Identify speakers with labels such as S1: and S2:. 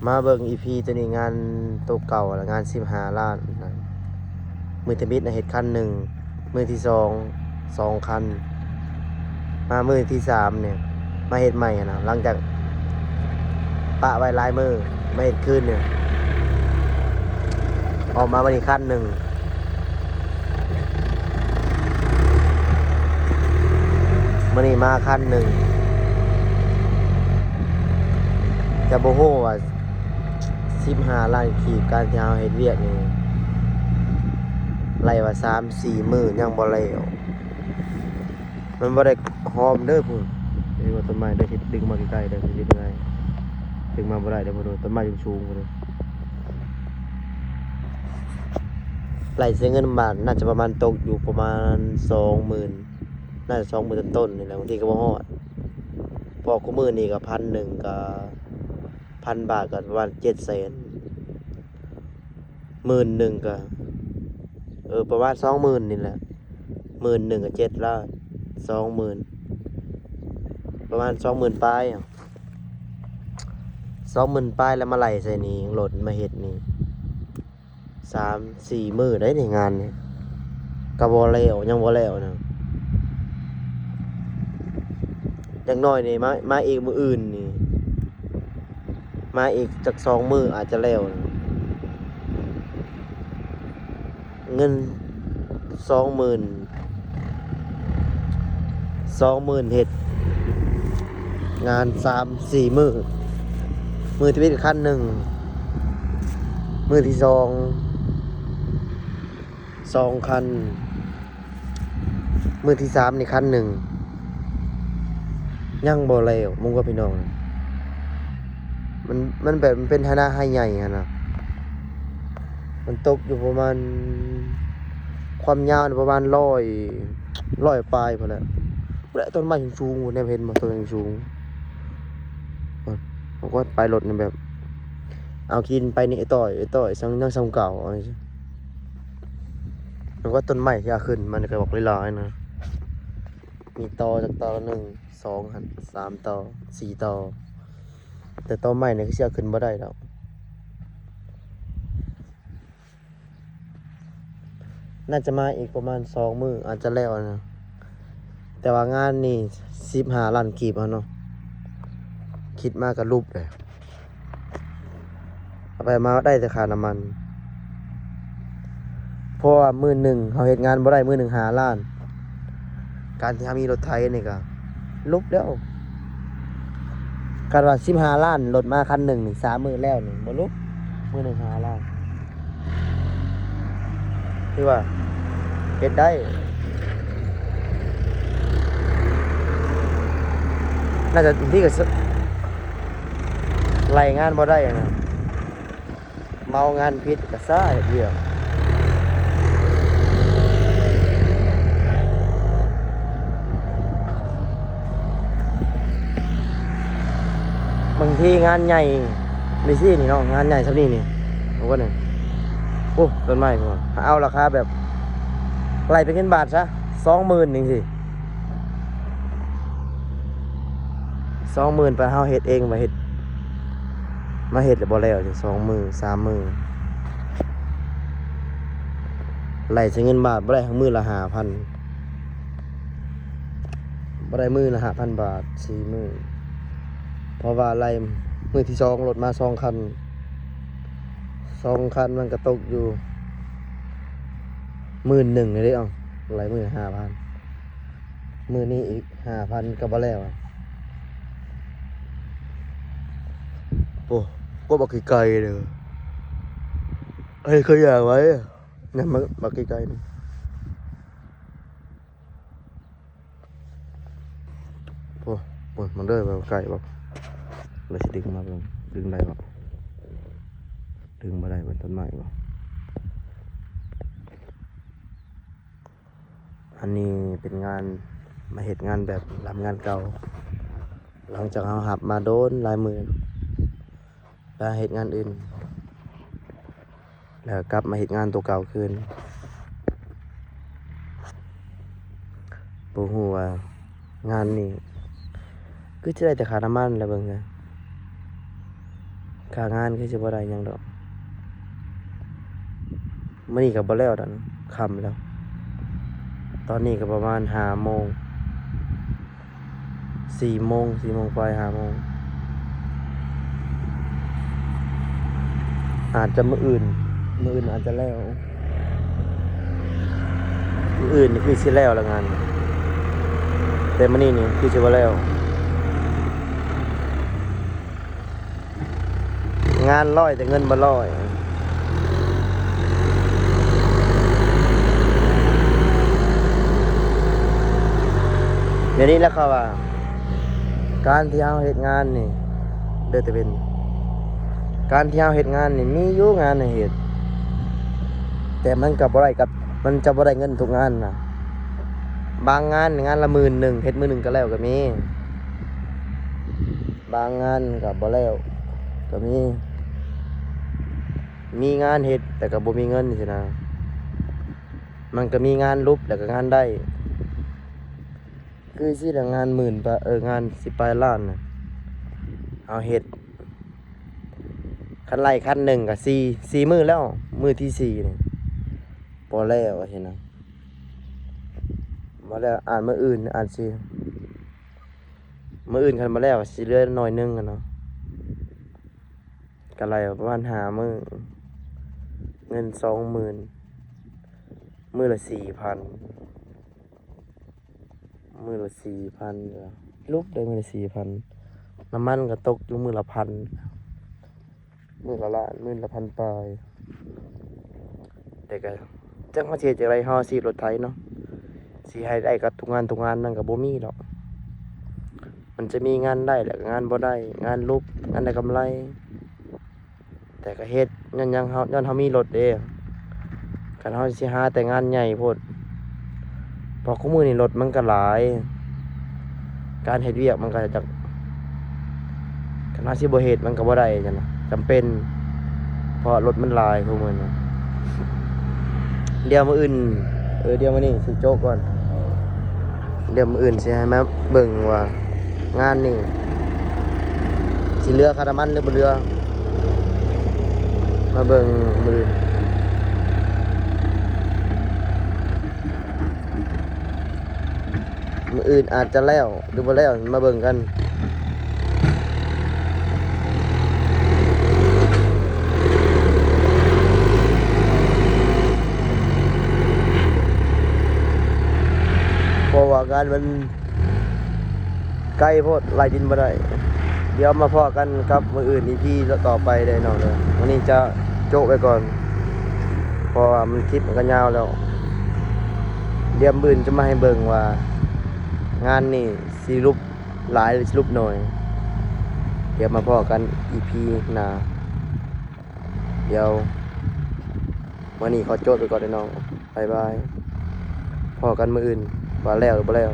S1: มาเบิ่ง EP ตัวนี้งานตัวเก่าแล้วงาน15ล้านนะมือที่บิดนะเฮ็ดคันหนึ่งมือที่2 คันมามือที่3เนี่ยมาเฮ็ดใหม่นะหลังจากปะไว้หลายมือมาเฮ็ดคืนเนี่ยออกมาวันนี้คันหนึ่งมื้อนี้มาคันหนึ่งจะบ่ฮู้ว่า15ล้านขีดการที่เฮาเฮ็ดเวียกนี่ไล่ว่า3-4 มื้อยังบ่แล้วมันบ่ได้หอมเด้อพุ่นนี่ว่าต้นไม้ได้เฮ็ดดึงมาใกล้ๆได้เฮ็ดยังไงดึงมาบ่ได้เด้อบ่โดนต้นไม้สูงๆพุ่นเลยไล่เสียเงินบาทน่าจะประมาณตกอยู่ประมาณ 20,000 น่าจะ 20,000 ต้นๆนี่แหละบางทีก็บ่ฮอดพอคู่มื้อนี้ก็1,000ก็1,000 บาทก็ประมาณ700,000 10,000ก็ประมาณ 20,000 นี่แหละ10,000ก็7ล้าน20,000ประมาณ 20,000 ปลายอ่ะ 20,000 ปลายแล้วมาไล่ใส่นี่รถมาเฮ็ดนี่3-4 มื้อได้ในงานนี่ก็บ่แล้วยังบ่แล้วนะอย่างน้อยนี่มาอีกมื้ออื่นนี่มาอีกจัก2 มื้ออาจจะแล้วนะเงิน 20,000 เฮ็ดงาน 3-4 มื้อมื้อที่เป็นคันหนึ่งมื้อที่2 คันมื้อที่3นี่คันหนึ่งยังบ่แล้วมึงว่าพี่น้องมันแบบมันเป็นฐานะให้ใหญ่อะนะมันตกอยู่ประมาณความยาวประมาณ100ปลายพอแล้วและต้นไม้สูงๆเนี่ยเห็นบ่ต้นสูงผมก็ไปรถนี่แบบเอากินไปนี่ไอ้ต้อยซังนั่งซ้ำเก่าอะไรใช่มันก็ต้นไม้ที่เอาขึ้นมันก็บอกหลายๆนะมีตอจากตอละ1 2หั่น3 ตอ 4 ตอแต่ตอไม้เนี่ยคือสิเอาขึ้นบ่ได้ดอกน่าจะมาอีกประมาณ2 มื้ออาจจะแล้วนะแต่ว่างานนี่15ล้านกีบเอาเนาะคิดมากกับรูปเลยเอาไปมาได้แต่ค่าน้ำมันเพราะว่ามื้อหนึ่งเขาเฮ็ดงานบ่ได้มื้อหนึ่ง5 ล้านการที่เขามีรถไถนี่ก็ลุบแล้วการว่า15 ล้านรถมาคันหนึ่งนี่3 มื้อแล้วนี่บ่ลุบมื้อหนึ่ง5 ล้านคือว่าเฮ็ดได้น่าจะที่ก็ไล่งานบ่ได้อะนะเมางานผิดก็ซ่าเดียวบางทีงานใหญ่นี่สินี่เนาะงานใหญ่ซำนี้นี่ผมว่านี่โอ้ต้นไม้พุ่นเอาราคาแบบไล่เป็นเงินบาทซะ 20,000นี่สิ20,000ไปเฮาเฮ็ดเองมาเฮ็ดแล้วบ่แล้วสิ2 มื้อ 3 มื้อไล่ใช้เงินบาทบ่ได้ทั้งมื้อละ5,000บ่ได้มื้อละ5,000 บาท4 มื้อเพราะว่าไล่มื้อที่2รถมา2 คัน2 คันมันก็ตกอยู่11,000นี่เด้ไล่มื้อละ5,000มื้อนี้อีก 5,000 ก็บ่แล้วโอ้ก็บักไกลๆเด้อเฮ้ยเคยอยากไว้นั่นมันบักไกลๆนี่โอ้มันเด้อบักไกลบักเลยสิดึงมาเบิ่งดึงได้บ่ดึงบ่ได้มันต้นไม้บ่อันนี้เป็นงานมาเฮ็ดงานแบบรับงานเก่าหลังจากเฮาหับมาโดนหลายมื้อแล้วเฮ็ดงานอื่นแล้วกลับมาเฮ็ดงานตัวเก่าคืนบ่ฮู้ว่างานนี้คือสิได้แต่ค่าน้ำมันแหล้วเบิ่งไงพ ค่างานคือสิบ่ได้หยังดอกมื้อนี้ก็บ่แล้วดอกค่ำแล้ว ตอนนี้ก็ประมาณ5 โมง4 โมงไป5 โมงอาจจะมื้ออื่นอาจจะแล้วมื้ออื่นนี่คือสิแล้วละงานแต่มื้อนี้นี่คือสิบ่แล้วงานร้อยแต่เงินบ่ร้อยเดี๋ยวนี้แล้วเขาว่าการที่เฮาเฮ็ดงานนี่เด้อแต่เป็นการที่เฮาเฮ็ดงานนี่มีอยู่งานให้เฮ็ดแต่มันก็บ่ได้กับมันจะบ่ได้เงินทุกงานน่ะบางงานงานละ11,000เฮ็ดมื้อหนึงก็แล้วก็มีบางงานก็บ่แล้วก็มีงานเฮ็ดแต่ก็บ่มีเงินสินะมันก็มีงานลุบแล้วก็งานได้คือสิละงานหมื่นปะงาน10 ปลายล้านน่ะเอาเฮ็ดคันไล่คันหนึ่งก็4 มื้อแล้วมื้อที่4นี่บ่แล้วเห็นนะบ่แล้วอ่านมื้ออื่นอ่านสิมื้ออื่นคันบ่แล้วสิเหลือหน่อยหนึงอะเนาะก็ไล่ประมาณ5 มื้อเงิน20,000มื้อละ4,000มื้อละ4,000ก็ลุบได้มื้อละ4,000น้ำมันก็ตกอยู่มื้อละ1,000มื้อละล้านมื้อละ1,000ปลายแต่ก็จักเฮาสิเฮ็ดจังไดเฮาสิรถไถเนาะสิให้ได้กับทุกงานนั่นก็บ่มีดอกมันจะมีงานได้แล้วก็งานบ่ได้งานลุบงานได้กำไรแต่ก็เฮ็ดย้อนเฮามีรถเด้คันเฮาสิหาแต่งานใหญ่โพดเพอคุมื้อนี้รถมันก็หลายการเฮ็ดเวียกมันก็จะคันเฮาสิบ่เฮ็ดมันก็บ่ได้จังนะจำเป็นเพราะรถมันหลายคุมื้อนี้เดี๋ยวมื้ออื่นเดี๋ยวมื้อนี้สิโจกก่อนเดี๋ยวมื้ออื่นสิให้มาเบิ่งว่างานนี่สิเหลือค่าน้ำมันหรือบ่เหลือมาเบิ่งมื้ออื่นอาจจะแล้วหรือบ่แล้วมาเบิ่งกันเพราะว่าการมันไกลโพดไล่ดินบ่ได้เดี๋ยวมาพอกันครับมื้ออื่นอีพีต่อไปได้น้องเด้อวันนี้จะโจ๊ะไปก่อนเพราะว่ามันคลิปมันก็ยาวแล้วเดี๋ยวมื้ออื่นจะมาให้เบิ่งว่างานนี่สิรูปหลายหรือสิรูปน้อยเดี๋ยวมาพอกันอีพีหน้าเดี๋ยววันนี้ขอโจ๊ะไปก่อนเด้อน้องบ๊ายบายพอกันมื้ออื่นว่าแล้วหรือบ่แล้ว